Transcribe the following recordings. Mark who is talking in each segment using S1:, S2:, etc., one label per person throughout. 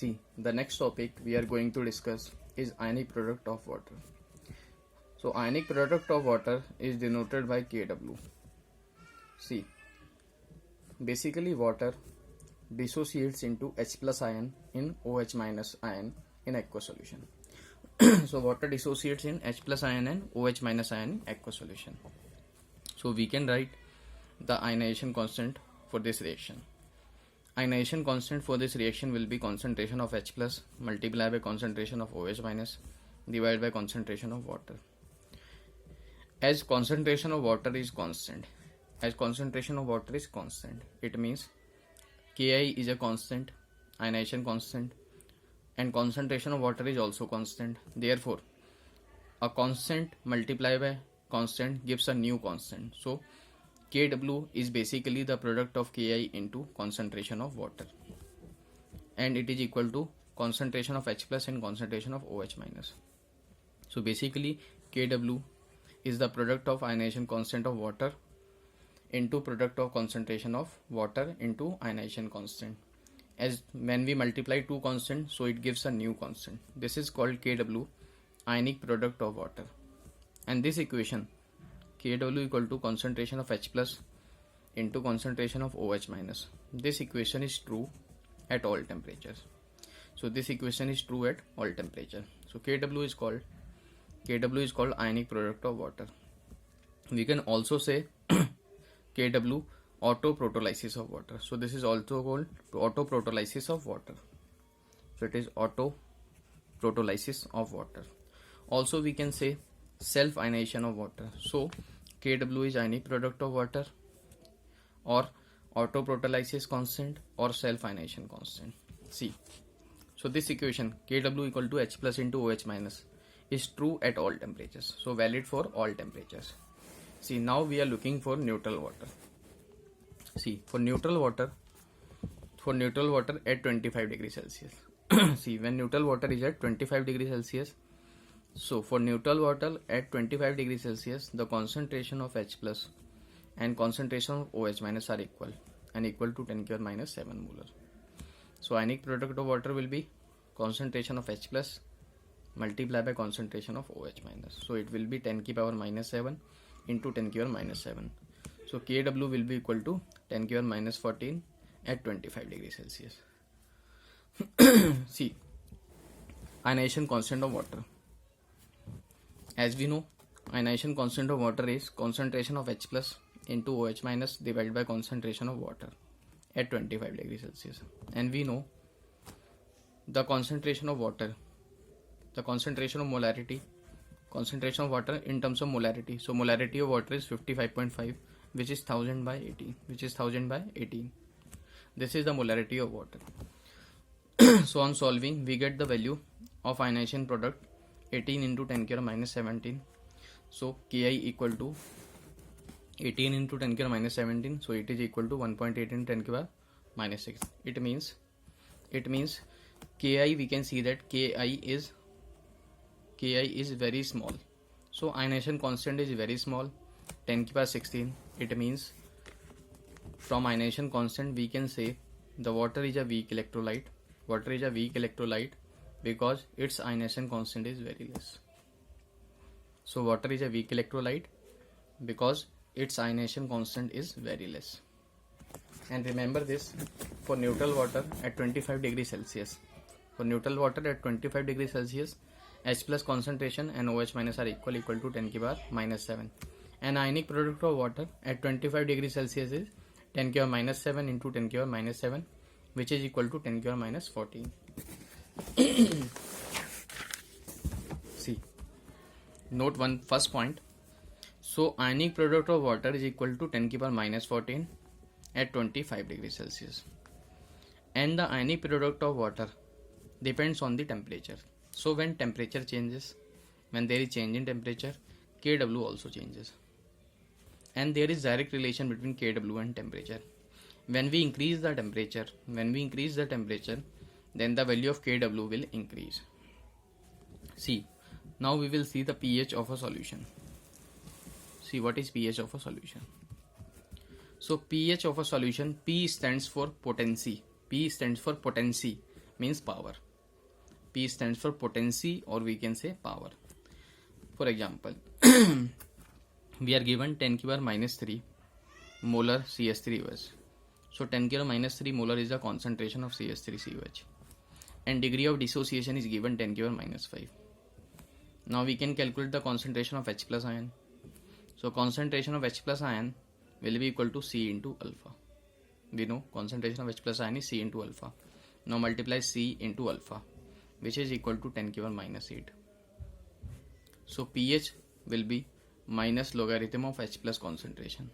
S1: See, the next topic we are going to discuss is ionic product of water. So, ionic product of water is denoted by Kw. See, basically water dissociates into H plus ion in OH minus ion in aqueous solution. So, water dissociates in H plus ion and OH minus ion in aqueous solution. So, we can write the ionization constant for this reaction. Ionization constant for this reaction will be concentration of H plus multiplied by concentration of OH minus divided by concentration of water. As concentration of water is constant, it means Ki is a constant, ionization constant, and concentration of water is also constant. Therefore, a constant multiplied by constant gives a new constant. So, Kw is basically the product of Ki into concentration of water, and it is equal to concentration of H plus and concentration of OH minus. So basically Kw is the product of ionization constant of water into product of concentration of water into ionization constant. As when we multiply two constants, so it gives a new constant. This is called Kw, ionic product of water. And this equation Kw equal to concentration of H plus into concentration of OH minus. This equation is true at all temperatures. So this equation is true at all temperature. So Kw is called ionic product of water. We can also say Kw autoprotolysis of water. So this is also called autoprotolysis of water. So it is autoprotolysis of water. Also we can say self ionization of water. So Kw is ionic product of water or autoprotolysis constant or self ionization constant. See, so this equation Kw equal to H plus into OH minus is true at all temperatures. So valid for all temperatures. See, now we are looking for neutral water. See, for neutral water at 25 degrees Celsius. See, when neutral water is at 25 degrees Celsius, so for neutral water at 25 degrees Celsius, the concentration of H plus and concentration of OH minus are equal and equal to 10 power minus 7 molar. So ionic product of water will be concentration of H plus multiplied by concentration of OH minus. So it will be 10 power minus 7 into 10 power minus 7. So Kw will be equal to 10 power minus 14 at 25 degrees Celsius. See, ionization constant of water. As we know, ionization constant of water is concentration of H plus into OH minus divided by concentration of water at 25 degrees Celsius. And we know the concentration of water, the concentration of molarity, concentration of water in terms of molarity. So molarity of water is 55.5, which is 1000 by 18. This is the molarity of water. So on solving, we get the value of ionization product 18 into 10 power minus 17. So Ki equal to 18 into 10 power minus 17. So it is equal to 1.8 into 10 power minus 6. It means Ki, we can see that Ki is very small. So ionization constant is very small, 10 power 16. It means from ionization constant we can say the water is a weak electrolyte. Because its ionization constant is very less. So water is a weak electrolyte because its ionization constant is very less. And remember this, for neutral water at 25 degrees Celsius. H plus concentration and OH minus are equal to 10 power minus 7. And ionic product of water at 25 degrees Celsius is 10 power minus 7 into 10 power minus 7, which is equal to 10 power minus 14. See, note one first point. So ionic product of water is equal to 10 power minus 14 at 25 degrees Celsius. And the ionic product of water depends on the temperature. So when temperature changes, when there is change in temperature, Kw also changes. And there is direct relation between Kw and temperature. When we increase the temperature, then the value of Kw will increase. See, now we will see the pH of a solution. See, what is pH of a solution? So pH of a solution, P stands for potency. means power. P stands for potency, or we can say power. For example, we are given 10 to the power minus 3 molar CH3OH. So 10 to the power minus 3 molar is the concentration of CH3COH, and degree of dissociation is given 10 to the power minus 5. Now we can calculate the concentration of H plus ion. So concentration of H plus ion will be equal to C into alpha. We know concentration of H plus ion is C into alpha. Now multiply C into alpha, which is equal to 10 to the power minus 8. So pH will be minus logarithm of H plus concentration.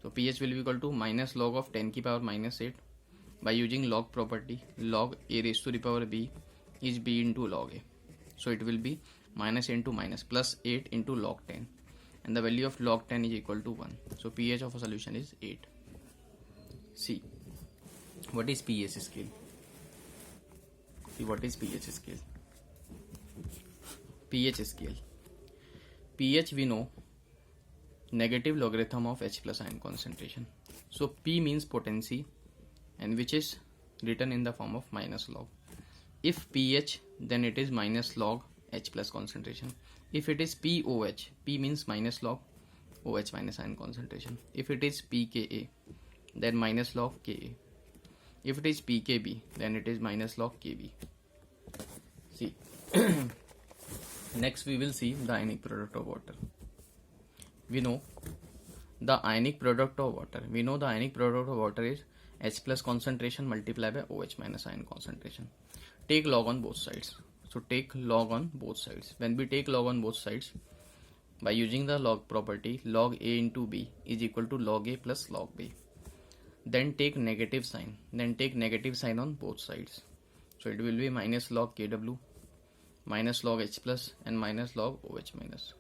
S1: So pH will be equal to minus log of 10 to the power minus 8. By using log property, log A raised to the power B is B into log A. So it will be minus into minus plus 8 into log 10, and the value of log 10 is equal to 1. So pH of a solution is 8. See, what is pH scale? See, what is pH scale? pH scale. pH we know negative logarithm of H plus ion concentration. So P means potency, and which is written in the form of minus log. If pH, then it is minus log H plus concentration. If it is POH, P means minus log OH minus ion concentration. If it is pKa, then minus log Ka. If it is pKb, then it is minus log Kb. See, next we will see the ionic product of water. We know the ionic product of water. We know the ionic product of water is H plus concentration multiplied by OH minus ion concentration. Take log on both sides. So take log on both sides. When we take log on both sides, by using the log property, log A into B is equal to log A plus log B. Then take negative sign. Then take negative sign on both sides. So it will be minus log Kw, minus log H plus, and minus log OH minus.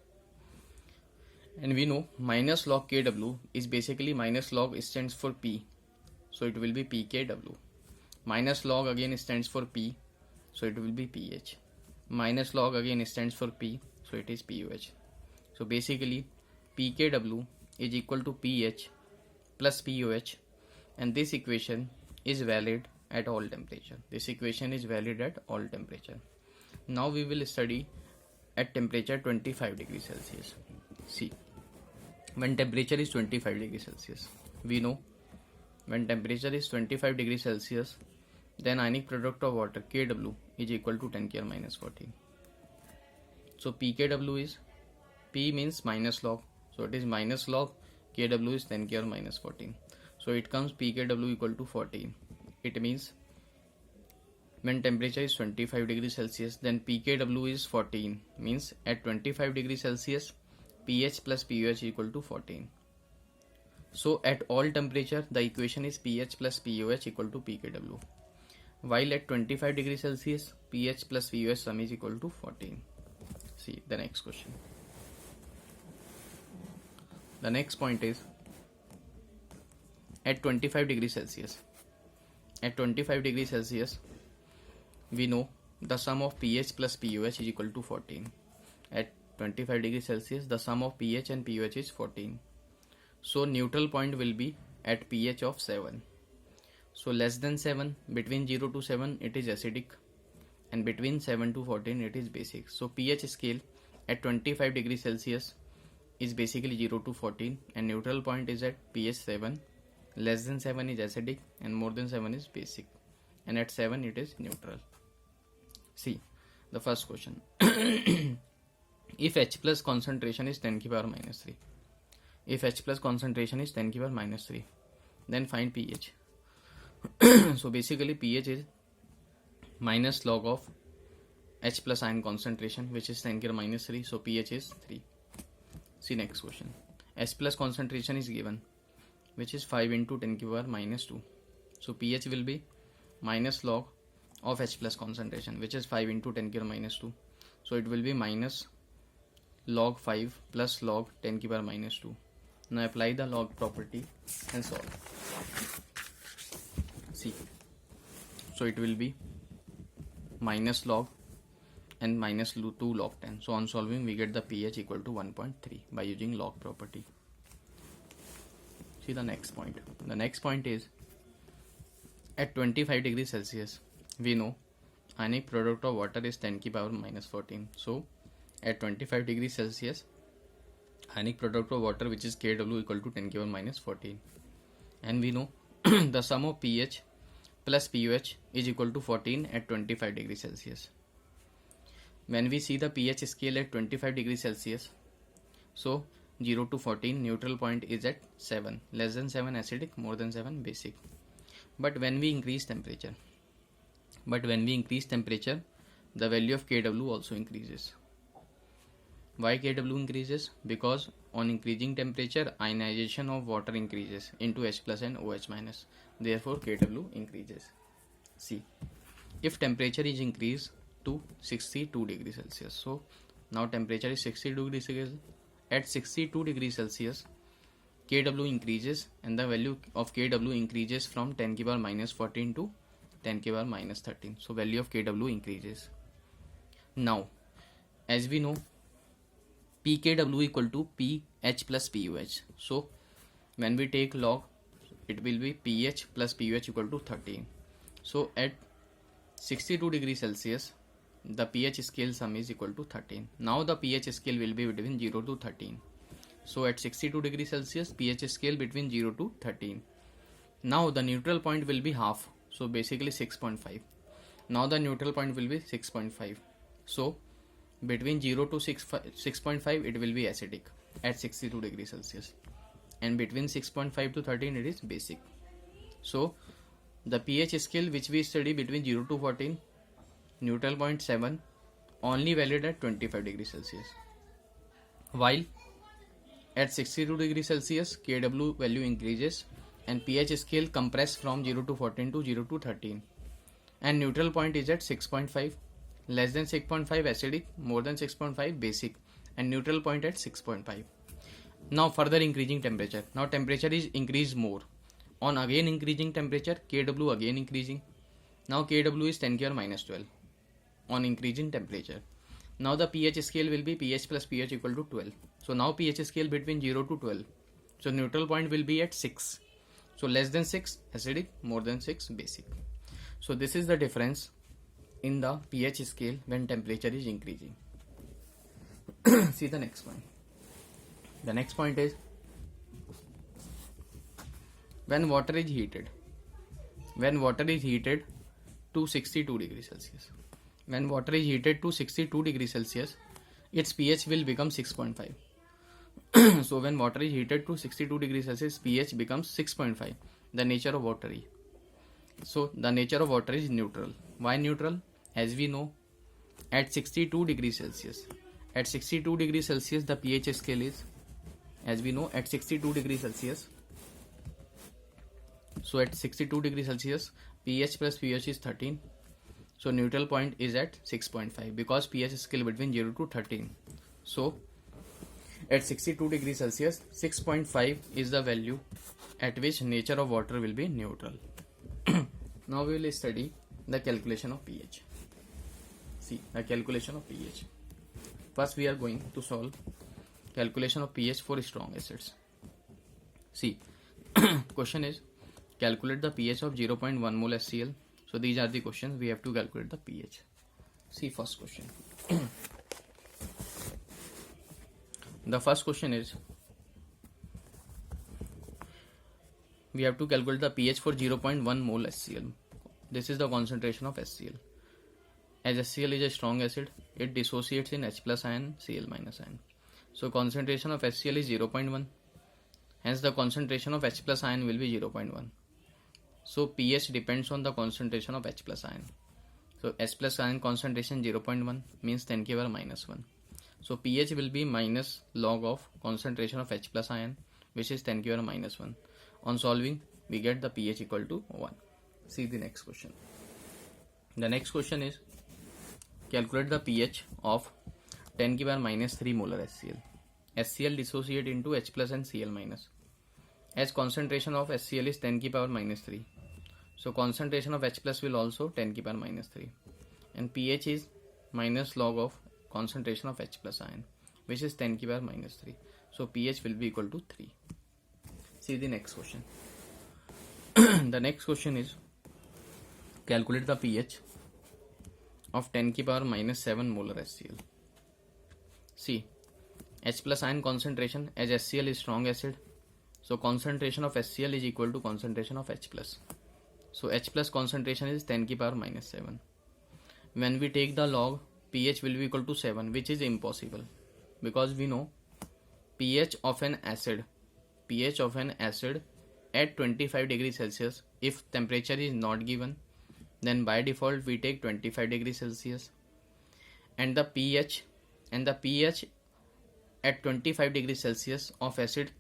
S1: And we know minus log Kw is basically minus log stands for P. So it will be pKw. Minus log again stands for P. So it will be pH. Minus log again stands for P. So it is pOH. So basically pKw is equal to pH plus pOH, and this equation is valid at all temperature. This equation is valid at all temperature. Now we will study at temperature 25 degrees Celsius. See, when temperature is 25 degrees Celsius, we know when temperature is 25 degrees Celsius, then ionic product of water Kw is equal to 10 to the power minus 14. So pKw is, P means minus log, so it is minus log, Kw is 10 to the power minus 14. So it comes pKw equal to 14. It means when temperature is 25 degrees Celsius, then pKw is 14, means at 25 degrees Celsius pH plus pOH equal to 14. So at all temperature the equation is pH plus pOH equal to pKw, while at 25 degrees Celsius pH plus pOH sum is equal to 14. See the next question. The next point is at 25 degrees Celsius. At 25 degrees Celsius, we know the sum of pH plus pOH is equal to 14. At 25 degrees Celsius, the sum of pH and pOH is 14. So neutral point will be at pH of 7. So less than 7, between 0 to 7 it is acidic, and between 7 to 14 it is basic. So pH scale at 25 degrees Celsius is basically 0 to 14, and neutral point is at pH 7. Less than 7 is acidic and more than 7 is basic, and at 7 it is neutral. See the first question. If H plus concentration is 10 to the power minus 3, if H plus concentration is 10 to the power minus 3, then find pH. So basically pH is minus log of H plus ion concentration, which is 10 to the power minus 3, so pH is 3. See next question. H plus concentration is given, which is 5 into 10 to the power minus 2. So pH will be minus log of H plus concentration, which is 5 into 10 to the power minus 2. So it will be minus log 5 plus log 10 to the power minus 2. Now apply the log property and solve. See, so it will be minus log and minus 2 log 10. So on solving we get the pH equal to 1.3 by using log property. See the next point. The next point is at 25 degrees Celsius, we know ionic product of water is 10 की power minus 14. So at 25 degrees Celsius, ionic product of water, which is Kw, equal to 10 की power minus 14. And we know the sum of pH plus pUH is equal to 14 at 25 degrees Celsius. When we see the pH scale at 25 degrees Celsius, so 0 to 14, neutral point is at 7. Less than 7 acidic, more than 7 basic. But when we increase temperature, the value of Kw also increases. Why Kw increases? Because on increasing temperature, ionization of water increases into H plus and OH minus. Therefore, Kw increases. See, if temperature is increased to 62 degrees Celsius, so now temperature is 62 degrees Celsius. At 62 degrees Celsius, Kw increases, and the value of Kw increases from 10 की power minus 14 to 10 की power minus 13. So value of Kw increases. Now, as we know, pKw equal to pH plus pUH. So when we take log, it will be pH plus pUH equal to 13. So at 62 degrees Celsius, the pH scale sum is equal to 13. Now the pH scale will be between 0 to 13. So at 62 degrees Celsius, pH scale between 0 to 13. Now the neutral point will be half. So basically 6.5. Now the neutral point will be 6.5. So between 0 to 6.5 it will be acidic at 62 degrees Celsius. And between 6.5 to 13 it is basic. So the pH scale which we study between 0 to 14, neutral point 7, only valid at 25 degrees Celsius. While at 62 degrees Celsius, Kw value increases and pH scale compress from 0 to 14 to 0 to 13. And neutral point is at 6.5, less than 6.5 acidic, more than 6.5 basic, and neutral point at 6.5. Now further increasing temperature. Now temperature is increased more. On again increasing temperature, Kw again increasing. Now Kw is 10 power minus 12 on increasing temperature. Now the pH scale will be pH plus pH equal to 12. So now pH scale between 0 to 12. So neutral point will be at 6. So less than 6 acidic, more than 6 basic. So this is the difference in the pH scale when temperature is increasing. See the next point. The next point is when water is heated. When water is heated to 62 degrees Celsius. When water is heated to 62 degrees Celsius, its pH will become 6.5. So when water is heated to 62 degrees Celsius, pH becomes 6.5. The nature of water is. So the nature of water is neutral. Why neutral? As we know, at 62 degrees Celsius. At 62 degrees Celsius, the pH scale is, as we know, at 62 degrees Celsius. So at 62 degrees Celsius, pH plus pH is 13. So neutral point is at 6.5 because pH scale between 0 to 13. So at 62 degrees Celsius, 6.5 is the value at which nature of water will be neutral. Now we will study the calculation of pH. See the calculation of pH. First we are going to solve calculation of pH for strong acids. See, question is calculate the pH of 0.1 mole HCl. So these are the questions we have to calculate the pH. See first question. The first question is we have to calculate the pH for 0.1 mole HCl. This is the concentration of HCl. As HCl is a strong acid, it dissociates in H plus ion, Cl minus ion. So concentration of HCl is 0.1. Hence the concentration of H plus ion will be 0.1. So pH depends on the concentration of H plus ion. So H plus ion concentration 0.1 means 10 ki power minus 1. So pH will be minus log of concentration of H plus ion, which is 10 ki power minus 1. On solving, we get the pH equal to 1. See the next question. The next question is calculate the pH of 10 ki power minus 3 molar HCl. HCl dissociate into H plus and Cl minus. As concentration of HCl is 10 ki power minus 3. So concentration of H plus will also 10 ki power minus 3. And pH is minus log of concentration of H plus ion, which is 10 ki power minus 3. So pH will be equal to 3. See the next question. The next question is calculate the pH of 10 की power minus 7 molar HCl. See, H plus ion concentration, as HCl is strong acid, so concentration of HCl is equal to concentration of H plus. So H plus concentration is 10 की power minus 7. When we take the log, pH will be equal to 7, which is impossible, because we know pH of an acid at 25 degrees Celsius, if temperature is not given, then by default we take 25 degrees Celsius, and the pH at 25 degrees Celsius of acid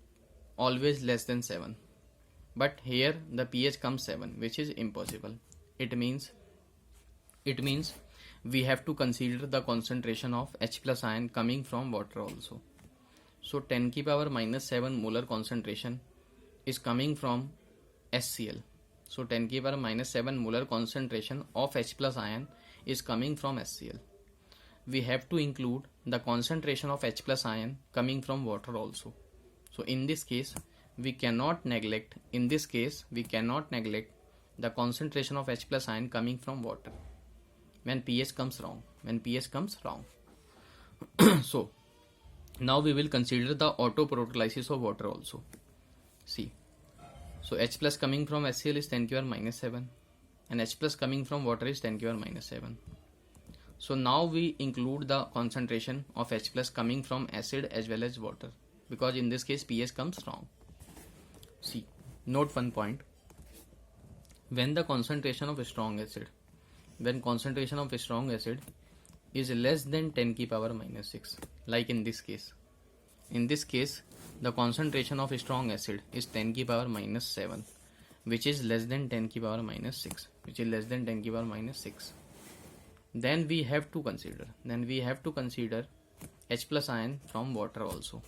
S1: always less than 7. But here the pH comes 7, which is impossible. It means we have to consider the concentration of H plus ion coming from water also. So 10 की power minus 7 molar concentration is coming from HCl. So 10 की power minus 7 molar concentration of H plus ion is coming from HCl. We have to include the concentration of H plus ion coming from water also. So in this case we cannot neglect the concentration of H plus ion coming from water when pH comes wrong. So now we will consider the autoprotolysis of water also. See, so H plus coming from HCl is 10 power minus 7 and H plus coming from water is 10 power minus 7. So now we include the concentration of H plus coming from acid as well as water, because in this case pH comes wrong. See, note one point. When concentration of a strong acid is less than 10 की power minus 6, like in this case the concentration of a strong acid is 10 की power minus 7, which is less than 10 की power minus 6, then we have to consider H plus ion from water also.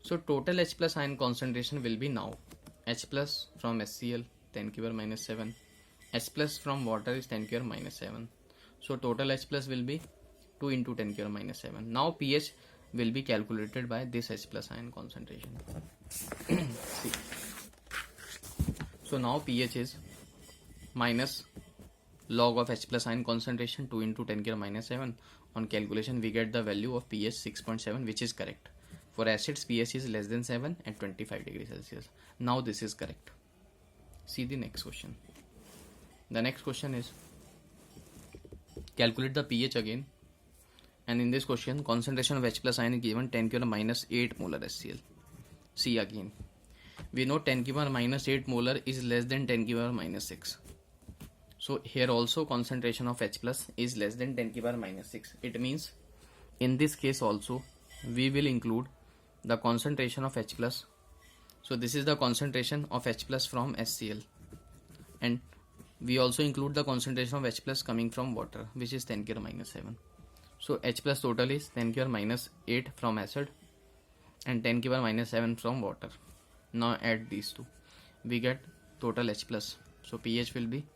S1: So total H plus ion concentration will be now H plus from HCl 10 की power minus 7, H plus from water is 10 की power minus 7. So total H plus will be 2 into 10 की power minus 7. Now pH will be calculated by this H plus ion concentration. See. So now pH is minus log of H plus ion concentration 2 into 10 की power minus 7. On calculation we get the value of pH 6.7, which is correct. For acids pH is less than 7 at 25 degrees Celsius. Now this is correct. See the next question. The next question is calculate the pH again, and in this question concentration of H plus ion is given 10 की power minus 8 molar HCl. See again, we know 10 की power minus 8 molar is less than 10 की power minus 6. So here also concentration of H plus is less than 10 की power minus 6. It means in this case also we will include the concentration of H plus. So this is the concentration of H plus from HCl, and we also include the concentration of H plus coming from water, which is 10 की power minus 7. So H plus total is 10 की power minus 8 from acid and 10 की power minus 7 from water. Now add these two, we get total H plus. So pH will be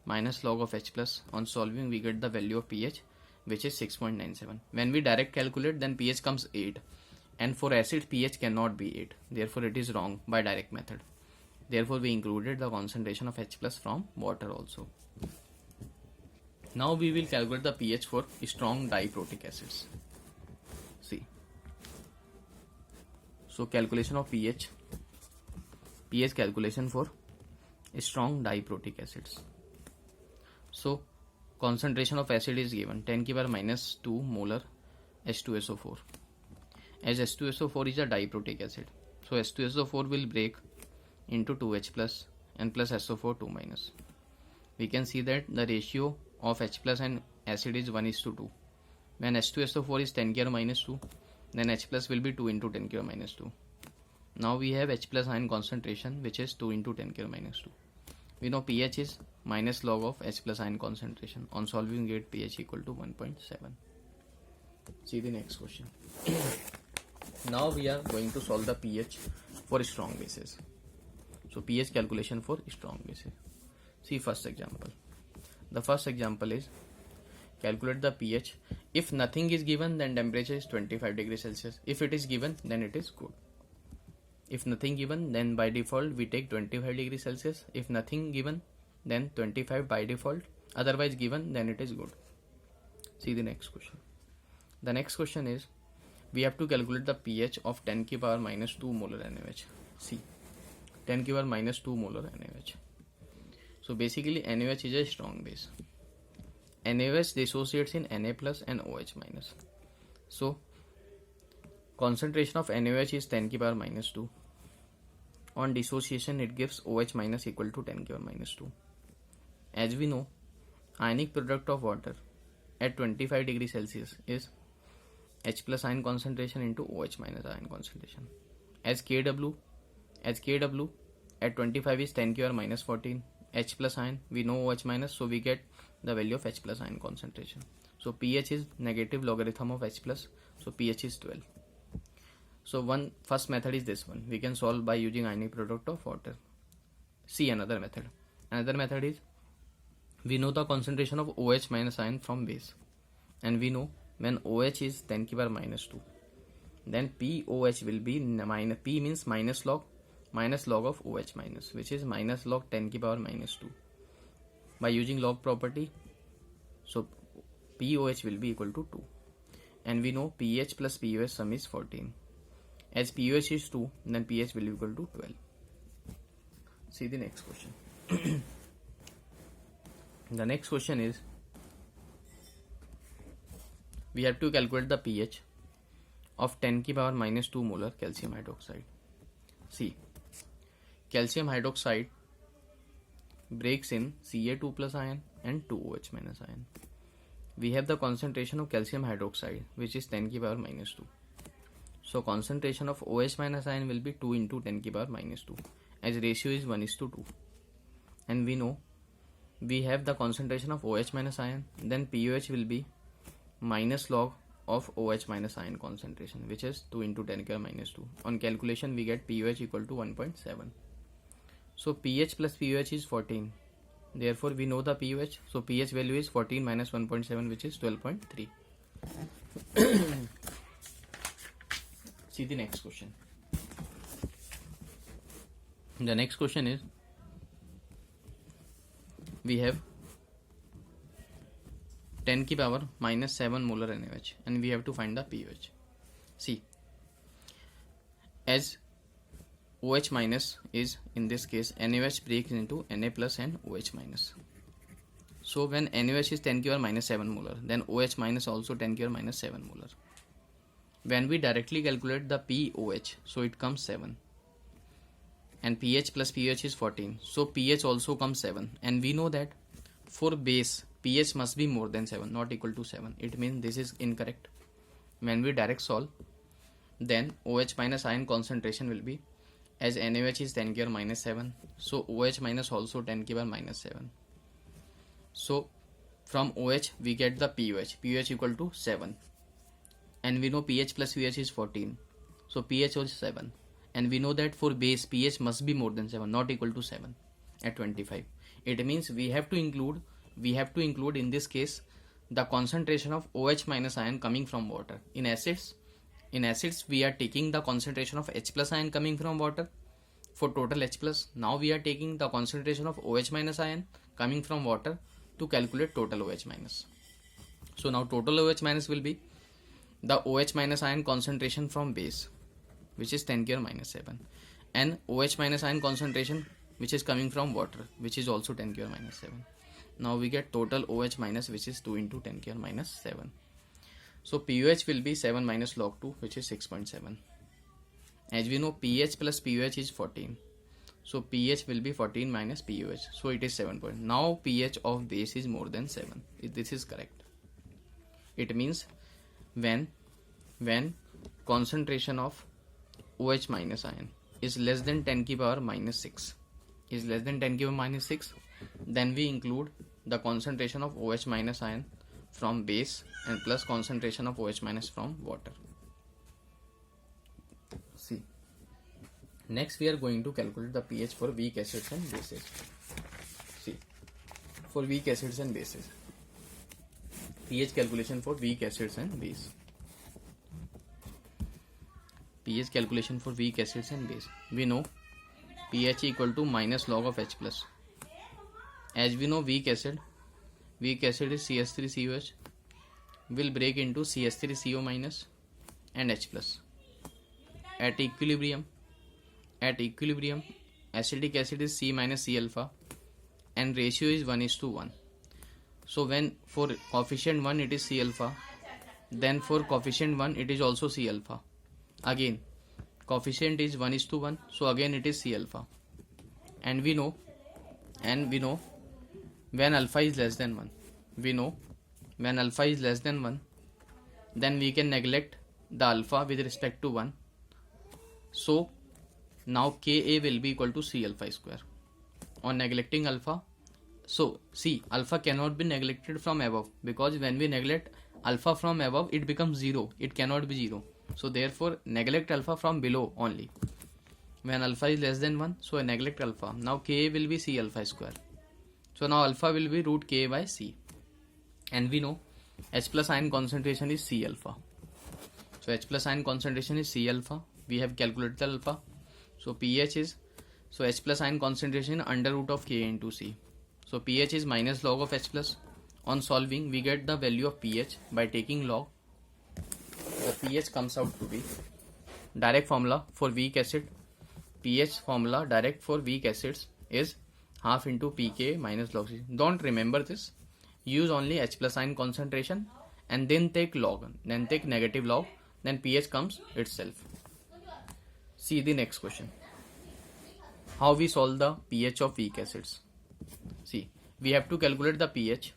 S1: minus log of H plus. On solving we get the value of pH, which is 6.97. When we direct calculate, then pH comes 8, and for acid pH cannot be 8, therefore it is wrong by direct method. Therefore we included the concentration of H plus from water also. Now we will calculate the pH for strong diprotic acids. See, so calculation of pH calculation for strong diprotic acids. So concentration of acid is given 10 की power minus 2 molar H2SO4. As H2SO4 is a diprotic acid, so H2SO4 will break into 2H plus and plus SO4 2 minus. We can see that the ratio of H plus and acid is 1:2. When H2SO4 is 10 की power minus 2, then H plus will be 2 into 10 की power minus 2. Now we have H plus ion concentration, which is 2 into 10 की power minus 2. We know pH is minus log of H plus ion concentration. On solving we get pH equal to 1.7. See the next question. Now we are going to solve the pH for strong bases. So pH calculation for strong bases. See first example. The first example is calculate the pH. If nothing is given, then temperature is 25 degrees Celsius. If it is given, then it is good. If nothing given, then by default we take 25 degrees Celsius. If nothing given, then 25 by default, otherwise given, then it is good. See the next question. The next question is, we have to calculate the pH of 10 की power minus 2 molar NaOH. See, 10 की power minus 2 molar NaOH. So basically NaOH is a strong base. NaOH dissociates in Na plus and OH minus. So concentration of NaOH is 10 की power minus 2. On dissociation it gives OH minus equal to 10 की power minus 2. As we know, ionic product of water at 25 degrees Celsius is H plus ion concentration into OH minus ion concentration. As Kw at 25 is 10 की power minus 14. H plus ion, we know OH minus, so we get the value of H plus ion concentration. So pH is negative logarithm of H plus, so pH is 12. So first method is this one. We can solve by using ionic product of water. See another method. Another method is, we know the concentration of OH minus ion from base, and we know when OH is 10 की power minus 2, then POH will be P means minus log of OH minus, which is minus log 10 की power minus 2. By using log property, so POH will be equal to 2, and we know pH plus POH sum is 14. As POH is 2, then pH will be equal to 12. See the next question. The next question is, we have to calculate the pH of 10 की power minus 2 molar calcium hydroxide. See, calcium hydroxide breaks in Ca2 plus ion and 2OH minus ion. We have the concentration of calcium hydroxide, which is 10 की power minus 2. So concentration of OH minus ion will be 2 into 10 की power minus 2, as ratio is 1:2. And we know we have the concentration of OH minus ion, then POH will be minus log of OH minus ion concentration, which is 2 into 10 की power minus 2. On calculation we get POH equal to 1.7. So pH plus POH is 14. Therefore we know the pH. So pH value is 14 minus 1.7, which is 12.3. See the next question. The next question is, we have 10 की power minus 7 molar NaOH, and we have to find the pH. See, as OH minus is, in this case, NaOH breaks into Na plus and OH minus. So when NaOH is 10 की power minus 7 molar, then OH minus also 10 की power minus 7 molar. When we directly calculate the POH, so it comes 7. And pH plus pH is 14. So pH also comes 7. And we know that for base, pH must be more than 7, not equal to 7. It means this is incorrect. When we direct solve, then OH minus ion concentration will be, as NaOH is 10 की power minus 7, so OH minus also 10 की power minus 7. So from OH we get the POH equal to 7. And we know pH plus pH is 14. So pH was 7. And we know that for base, pH must be more than 7, not equal to 7 at 25. It means we have to include in this case the concentration of OH minus ion coming from water. In acids we are taking the concentration of H plus ion coming from water for total H plus. Now we are taking the concentration of OH minus ion coming from water to calculate total OH minus. So now total OH minus will be the OH minus ion concentration from base, which is 10 की power minus 7, and OH minus ion concentration which is coming from water, which is also 10 की power minus 7. Now we get total OH minus, which is 2 into 10 की power minus 7. So POH will be 7 minus log 2, which is 6.7. As we know, pH plus POH is 14. So pH will be 14 minus POH. So it is 7. Now pH of base is more than 7. This is correct. It means when concentration of OH minus ion is less than 10 की power minus 6, then we include the concentration of OH minus ion from base and plus concentration of OH minus from water. See, next we are going to calculate the pH for weak acids and bases. See, for weak acids and bases, pH calculation for weak acids and base. pH calculation for weak acids and base. We know pH equal to minus log of H plus. As we know, weak acid is CH3COH, will break into CH3CO minus and H plus. At equilibrium, acetic acid is C minus C alpha, and ratio is 1:1. So when for coefficient 1 it is C alpha, then for coefficient 1 it is also C alpha. Again, coefficient is 1:1, so again it is C alpha. And we know when alpha is less than 1, then we can neglect the alpha with respect to 1. So now Ka will be equal to C alpha square. On neglecting alpha, so see, alpha cannot be neglected from above, because when we neglect alpha from above it becomes 0. It cannot be 0. So therefore neglect alpha from below only. When alpha is less than 1, so I neglect alpha. Now Ka will be C alpha square. So now alpha will be root Ka by C. And we know H plus ion concentration is C alpha. So H plus ion concentration is C alpha. We have calculated the alpha. So pH is, so H plus ion concentration under root of Ka into C. So pH is minus log of H plus. On solving, we get the value of pH by taking log. The pH comes out to be direct formula for weak acid. pH formula direct for weak acids is half into pK minus log C. Don't remember this. Use only H plus ion concentration and then take log, then take negative log, then pH comes itself. See the next question. How we solve the pH of weak acids? See, we have to calculate the pH.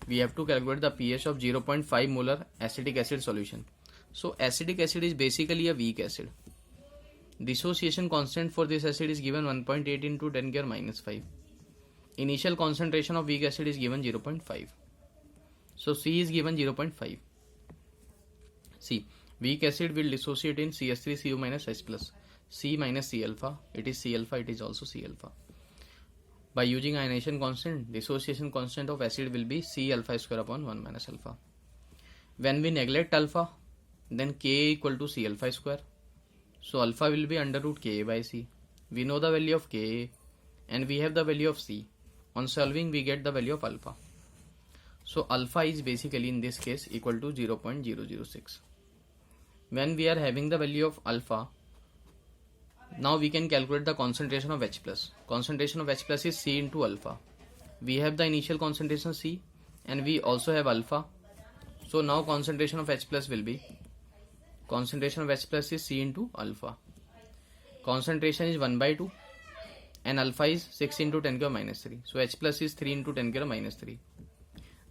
S1: We have to calculate the pH of 0.5 molar acetic acid solution. So acetic acid is basically a weak acid. Dissociation constant for this acid is given 1.8 into 10 power minus 5. Initial concentration of weak acid is given 0.5. So C is given 0.5. See, weak acid will dissociate in CH3CO minus H plus. C minus C alpha. It is C alpha. It is also C alpha. By using ionization constant, dissociation constant of acid will be C alpha square upon 1 minus alpha. When we neglect alpha, then Ka equal to C alpha square. So alpha will be under root Ka by C. We know the value of Ka and we have the value of C. On solving, we get the value of alpha. So alpha is basically in this case equal to 0.006. When we are having the value of alpha, now we can calculate the concentration of H plus. Concentration of H plus is C into alpha. We have the initial concentration C and we also have alpha. So now concentration of H plus will be, concentration of H plus is C into alpha. Concentration is 1 by 2 and alpha is 6 into 10 power minus 3. So H plus is 3 into 10 power minus 3.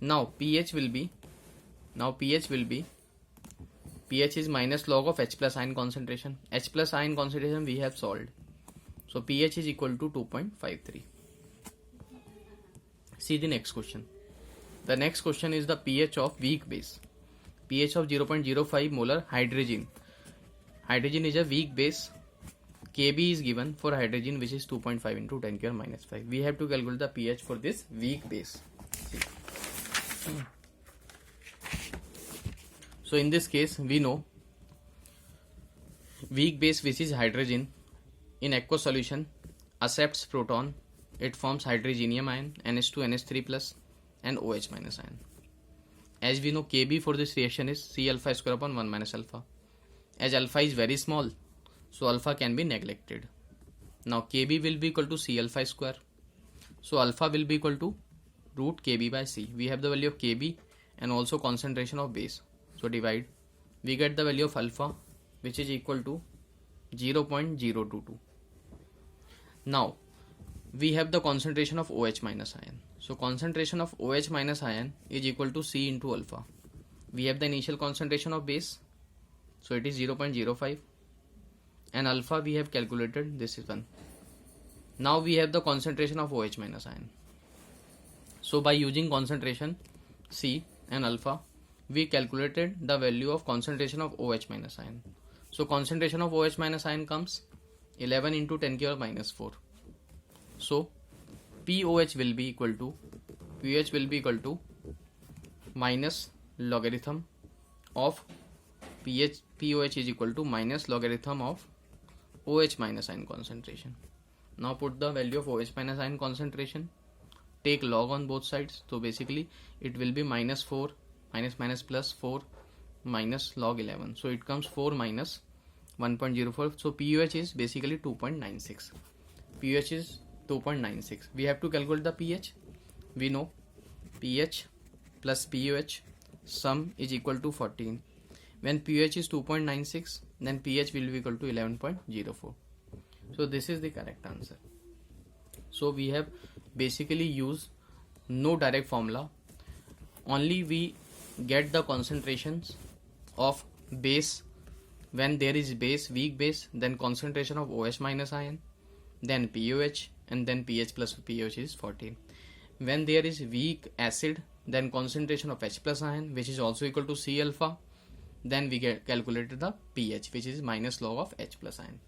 S1: Now pH will be, pH is minus log of H plus ion concentration. H plus ion concentration we have solved. So pH is equal to 2.53. See the next question. The next question is the pH of weak base. pH of 0.05 molar hydrogen. Hydrogen is a weak base. Kb is given for hydrogen, which is 2.5 into 10 power minus 5. We have to calculate the pH for this weak base. So in this case, we know weak base, which is hydrogen, in aqueous solution accepts proton. It forms hydrogenium ion, NH2, NH3 plus and OH minus ion. As we know, Kb for this reaction is C alpha square upon 1 minus alpha. As alpha is very small, so alpha can be neglected. Now Kb will be equal to C alpha square. So alpha will be equal to root Kb by C. We have the value of Kb and also concentration of base. So divide. We get the value of alpha, which is equal to 0.022. Now we have the concentration of OH minus ion. So concentration of OH minus ion is equal to C into alpha. We have the initial concentration of base. So it is 0.05. And alpha we have calculated, this is 1. Now we have the concentration of OH minus ion. So by using concentration C and alpha, we calculated the value of concentration of OH minus ion. So concentration of OH minus ion comes 11 into 10 power minus 4. So POH will be equal to minus logarithm of POH is equal to minus logarithm of OH minus ion concentration. Now put the value of OH minus ion concentration. take log on both sides, so basically it will be minus 4 minus plus 4 minus log 11, so it comes 4 minus 1.04. So pH is basically 2.96. pH is 2.96. We have to calculate the pH. We know pH plus pUH sum is equal to 14. When pH is 2.96, then pH will be equal to 11.04. So this is the correct answer. So we have basically used no direct formula, only we get the concentrations of base. When there is base, weak base, then concentration of OH minus ion, then POH, and then pH plus pH is 14. When there is weak acid, then concentration of H plus ion, which is also equal to C alpha, then we get calculated the pH, which is minus log of H plus ion.